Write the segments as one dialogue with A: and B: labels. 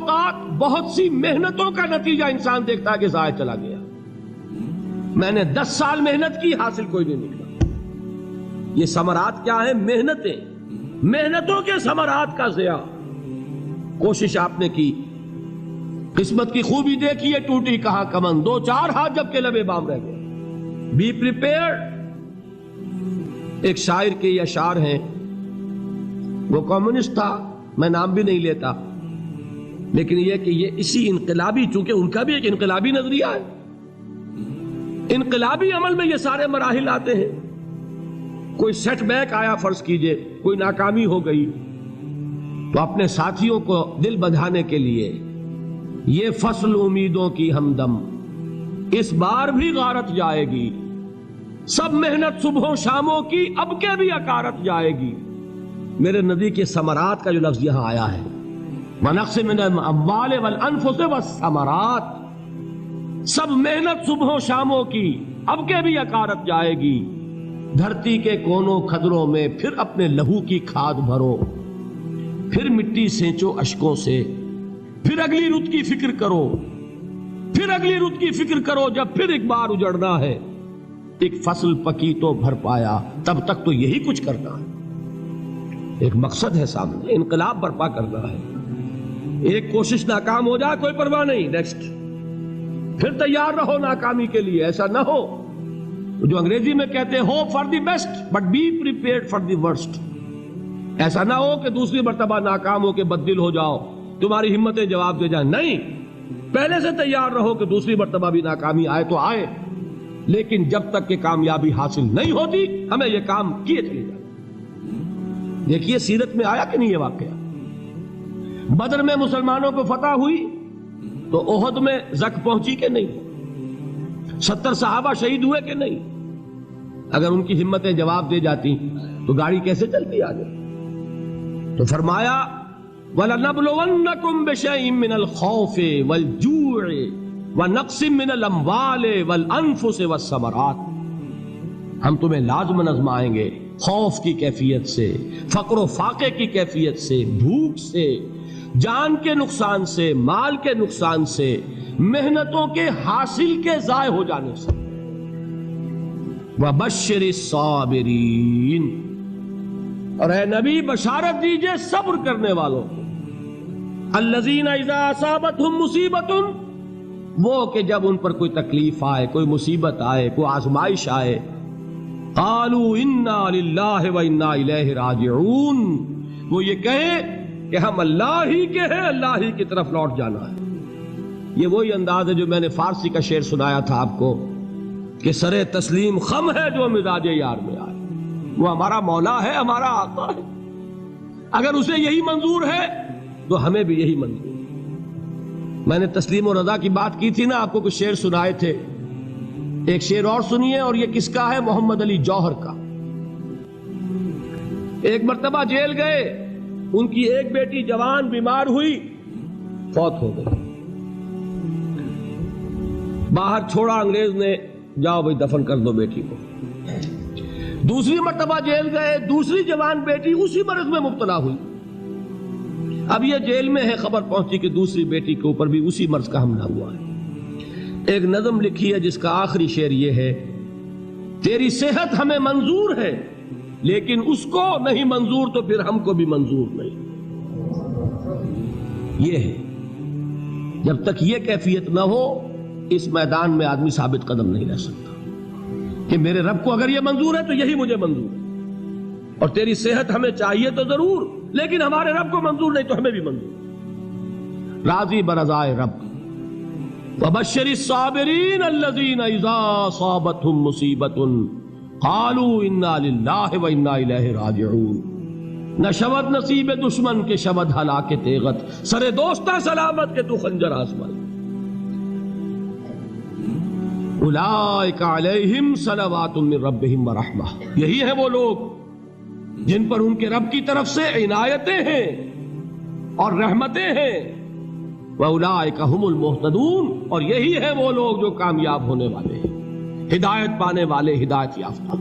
A: اوقات بہت سی محنتوں کا نتیجہ انسان دیکھتا ہے کہ ضائع چلا گیا، میں نے 10 سال محنت کی، حاصل کوئی نہیں نکلا۔ یہ ثمرات کیا ہیں؟ محنتیں، محنتوں کے ثمرات کا ضیاع۔ کوشش آپ نے کی، قسمت کی خوبی دیکھیے، ٹوٹی کہاں کمن، 2-4 ہاتھ جب کے لبے بام رہ گئے۔ Be prepared. ایک شاعر کے یہ اشعار ہیں، وہ کمیونسٹ تھا، میں نام بھی نہیں لیتا، لیکن یہ کہ یہ اسی انقلابی، چونکہ ان کا بھی ایک انقلابی نظریہ ہے، انقلابی عمل میں یہ سارے مراحل آتے ہیں۔ کوئی سیٹ بیک آیا، فرض کیجئے کوئی ناکامی ہو گئی، تو اپنے ساتھیوں کو دل بندھانے کے لیے یہ فصل امیدوں کی ہمدم اس بار بھی غارت جائے گی، سب محنت صبحوں شاموں کی اب کے بھی اکارت جائے گی۔ میرے نزدیک یہ ثمرات کا جو لفظ یہاں آیا ہے، وَنَقْصٍ مِّنَ الْأَمْوَالِ وَالْأَنفُسِ وَالثَّمَرَاتِ، سب محنت صبحوں شاموں کی اب کے بھی اکارت جائے گی۔ دھرتی کے کونوں کھدروں میں پھر اپنے لہو کی کھاد بھرو، پھر مٹی سینچو اشکوں سے، پھر اگلی رت کی فکر کرو، پھر اگلی رت کی فکر کرو، جب پھر ایک بار اجڑنا ہے۔ ایک فصل پکی تو بھر پایا، تب تک تو یہی کچھ کرنا ہے۔ ایک مقصد ہے سامنے، انقلاب برپا کرنا ہے۔ ایک کوشش ناکام ہو جائے کوئی پرواہ نہیں، نیکسٹ، پھر تیار رہو ناکامی کے لیے۔ ایسا نہ ہو جو انگریزی میں کہتے ہیں hope for the best but be prepared for the worst. ایسا نہ ہو کہ دوسری مرتبہ ناکام ہو کے بددل ہو جاؤ، تمہاری ہمتیں جواب دے جائیں، نہیں، پہلے سے تیار رہو کہ دوسری مرتبہ بھی ناکامی آئے تو آئے، لیکن جب تک کہ کامیابی حاصل نہیں ہوتی ہمیں یہ کام کیے چلے جائیں۔ دیکھیے سیرت میں آیا کہ نہیں یہ واقعہ؟ بدر میں مسلمانوں کو فتح ہوئی تو احد میں زک پہنچی کہ نہیں؟ 70 صحابہ شہید ہوئے کہ نہیں؟ اگر ان کی ہمتیں جواب دے جاتی تو گاڑی کیسے چلتی آگے؟ تو فرمایا وَلَنَبْلُوَنَّكُمْ بِشَيْءٍ مِّنَ الْخَوْفِ وَالْجُوعِ وَنَقْصٍ مِّنَ الْأَمْوَالِ وَالْأَنفُسِ وَالثَّمَرَاتِ، ہم تمہیں لازم آزمائیں گے، خوف کی کیفیت سے، فقر و فاقے کی کیفیت سے، بھوک سے، جان کے نقصان سے، مال کے نقصان سے، محنتوں کے حاصل کے ضائع ہو جانے سے۔ وَبَشِّرِ الصَّابِرِينَ، اور اے نبی بشارت دیجئے صبر کرنے والوں کو۔ الَّذِينَ إِذَا أَصَابَتْهُمْ مُصِيبَةٌ، وہ کہ جب ان پر کوئی تکلیف آئے، کوئی مصیبت آئے، کوئی آزمائش آئے، قالوا انا للہ و انا الیہ راجعون، وہ یہ کہیں کہ ہم اللہ ہی کے ہیں، اللہ ہی کی طرف لوٹ جانا ہے۔ یہ وہی انداز ہے جو میں نے فارسی کا شعر سنایا تھا آپ کو کہ سرے تسلیم خم ہے جو مزاج یار میں آئے۔ وہ ہمارا مولا ہے، ہمارا آقا ہے، اگر اسے یہی منظور ہے تو ہمیں بھی یہی منظور ہے۔ میں نے تسلیم و رضا کی بات کی تھی نا، آپ کو کچھ شعر سنائے تھے، ایک شعر اور سنیے، اور یہ کس کا ہے؟ محمد علی جوہر کا۔ ایک مرتبہ جیل گئے، ان کی ایک بیٹی جوان بیمار ہوئی، فوت ہو گئی، باہر چھوڑا انگریز نے، جاؤ بھائی دفن کر دو بیٹی کو۔ دوسری مرتبہ جیل گئے، دوسری جوان بیٹی اسی مرض میں مبتلا ہوئی۔ اب یہ جیل میں ہے، خبر پہنچی کہ دوسری بیٹی کے اوپر بھی اسی مرض کا حملہ ہوا ہے۔ ایک نظم لکھی ہے جس کا آخری شعر یہ ہے، تیری صحت ہمیں منظور ہے لیکن اس کو نہیں منظور تو پھر ہم کو بھی منظور نہیں۔ یہ ہے، جب تک یہ کیفیت نہ ہو اس میدان میں آدمی ثابت قدم نہیں رہ سکتا کہ میرے رب کو اگر یہ منظور ہے تو یہی مجھے منظور ہے، اور تیری صحت ہمیں چاہیے تو ضرور، لیکن ہمارے رب کو منظور نہیں تو ہمیں بھی منظور۔ راضی برضائے رب۔ وَبَشِّرِ الصَّابِرِينَ الَّذِينَ إِذَا أَصَابَتْهُمْ مُصِيبَةٌ قَالُوا إِنَّا لِلَّهِ وَإِنَّا إِلَيْهِ رَاجِعُونَ۔ نہ شود نصیب دشمن کے شود ہلاک تیغت، سر دوستہ سلامت کے تو خنجر آزمائے۔ اولئک علیہم صلوات من ربہم ورحمہ، یہی ہے وہ لوگ جن پر ان کے رب کی طرف سے عنایتیں ہیں اور رحمتیں ہیں۔ وَأُولَٰئِكَ هُمُ الْمُهْتَدُونَ، اور یہی ہے وہ لوگ جو کامیاب ہونے والے ہیں، ہدایت پانے والے، ہدایت یافتہ۔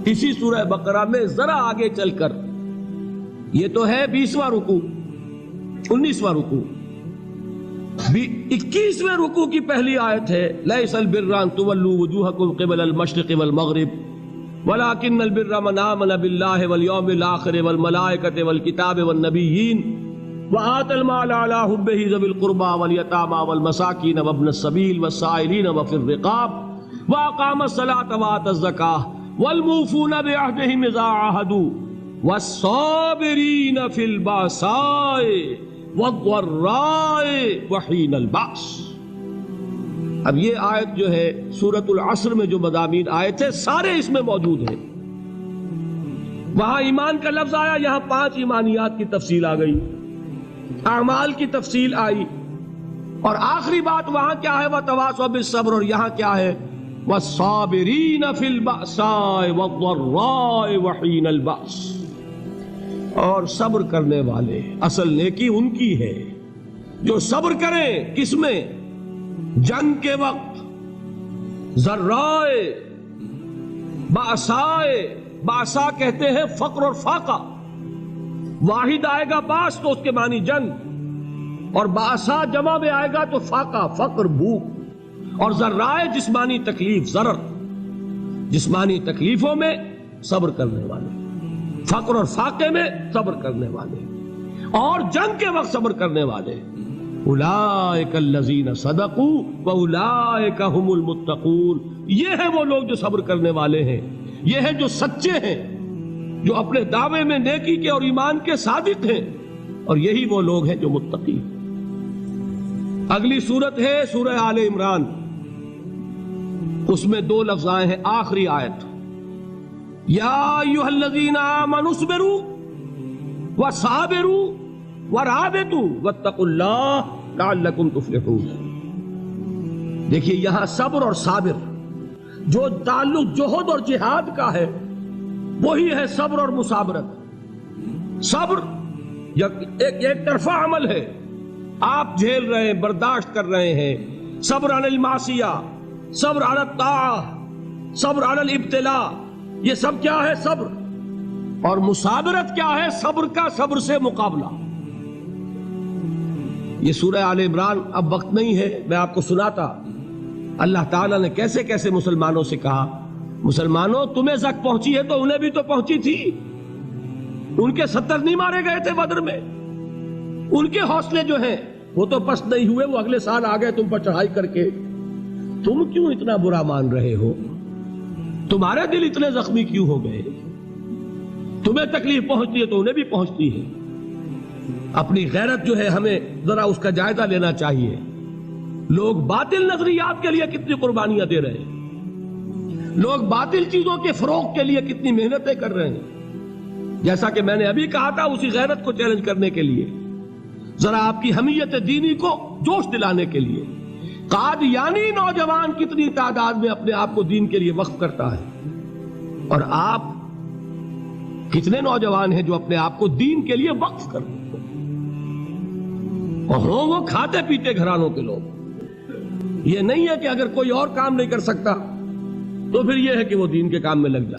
A: اسی سورہ بقرہ میں ذرا آگے چل کر، یہ تو ہے 20واں رکوع، 19واں رکوع، بھی 21ویں رکوع کی پہلی آیت ہے لیس البر ان تولوا وجوہکم قبل المشرق والمغرب ولکن البر من آمن باللہ والیوم الآخر والملائکۃ والکتاب والنبیین وآتى المال على حبه ذوي القربى واليتامى والمساكين وابن السبيل والسائلين وفي الرقاب وأقام الصلاة وآتى الزكاة والموفون بعهدهم إذا عاهدوا والصابرين في البأساء والضراء وحين البأس۔ اب یہ آیت جو ہے سورۃ العصر میں جو مضامین آئے تھے سارے اس میں موجود ہیں۔ وہاں ایمان کا لفظ آیا، یہاں 5 ایمانیات کی تفصیل آ گئی، اعمال کی تفصیل آئی، اور آخری بات وہاں کیا ہے وَتَوَاصَوْا بِالصَّبْرِ، اور یہاں کیا ہے وَالصَّابِرِينَ فِي الْبَأْسَاءِ وَالضَّرَّاءِ وَحِينَ الْبَأْسِ، اور صبر کرنے والے، اصل نیکی ان کی ہے جو صبر کریں، کس میں؟ جنگ کے وقت، ذرائے، بأسائے، بأسا کہتے ہیں فقر اور فاقہ، واحد آئے گا باس تو اس کے معنی جنگ، اور باسا جمع میں آئے گا تو فاقہ، فقر، بھوک، اور ذرائے جسمانی تکلیف، ضرر، جسمانی تکلیفوں میں صبر کرنے والے، فقر اور فاقے میں صبر کرنے والے، اور جنگ کے وقت صبر کرنے والے، اولئک الذین صدقوا واولئک هم المتقون، یہ ہیں وہ لوگ جو صبر کرنے والے ہیں، یہ ہیں جو سچے ہیں، جو اپنے دعوے میں نیکی کے اور ایمان کے صادق ہیں، اور یہی وہ لوگ ہیں جو متقی ہیں۔ اگلی سورت ہے سورہ آل عمران، اس میں 2 لفظ آئے ہیں، آخری آیت یا ایھا الذین آمنوا اصبروا وصابروا ورابطوا واتقوا اللہ لعلکم تفلحون۔ دیکھیے یہاں صبر اور صابر جو تعلق جوہد اور جہاد کا ہے وہی ہے صبر اور مصابرت۔ صبر ایک طرفہ عمل ہے، آپ جھیل رہے ہیں، برداشت کر رہے ہیں، صبر علی المعصیہ، صبر علی الطاعہ، صبر علی الابتلاء، یہ سب کیا ہے؟ صبر۔ اور مصابرت کیا ہے؟ صبر کا صبر سے مقابلہ۔ یہ سورہ آل عمران، اب وقت نہیں ہے میں آپ کو سناتا اللہ تعالیٰ نے کیسے کیسے مسلمانوں سے کہا، مسلمانوں تمہیں زک پہنچی ہے تو انہیں بھی تو پہنچی تھی، ان کے 70 نہیں مارے گئے تھے بدر میں، ان کے حوصلے جو ہیں وہ تو پست نہیں ہوئے، وہ اگلے سال آ گئے تم پر چڑھائی کر کے، تم کیوں اتنا برا مان رہے ہو؟ تمہارے دل اتنے زخمی کیوں ہو گئے؟ تمہیں تکلیف پہنچتی ہے تو انہیں بھی پہنچتی ہے۔ اپنی غیرت جو ہے ہمیں ذرا اس کا جائزہ لینا چاہیے۔ لوگ باطل نظریات کے لیے کتنی قربانیاں دے رہے ہیں، لوگ باطل چیزوں کے فروغ کے لیے کتنی محنتیں کر رہے ہیں۔ جیسا کہ میں نے ابھی کہا تھا، اسی غیرت کو چیلنج کرنے کے لیے، ذرا آپ کی حمیت دینی کو جوش دلانے کے لیے، قادیانی نوجوان کتنی تعداد میں اپنے آپ کو دین کے لیے وقف کرتا ہے، اور آپ کتنے نوجوان ہیں جو اپنے آپ کو دین کے لیے وقف کرتے ہیں، اور ہوں وہ کھاتے پیتے گھرانوں کے لوگ۔ یہ نہیں ہے کہ اگر کوئی اور کام نہیں کر سکتا تو پھر یہ ہے کہ وہ دین کے کام میں لگ جائے۔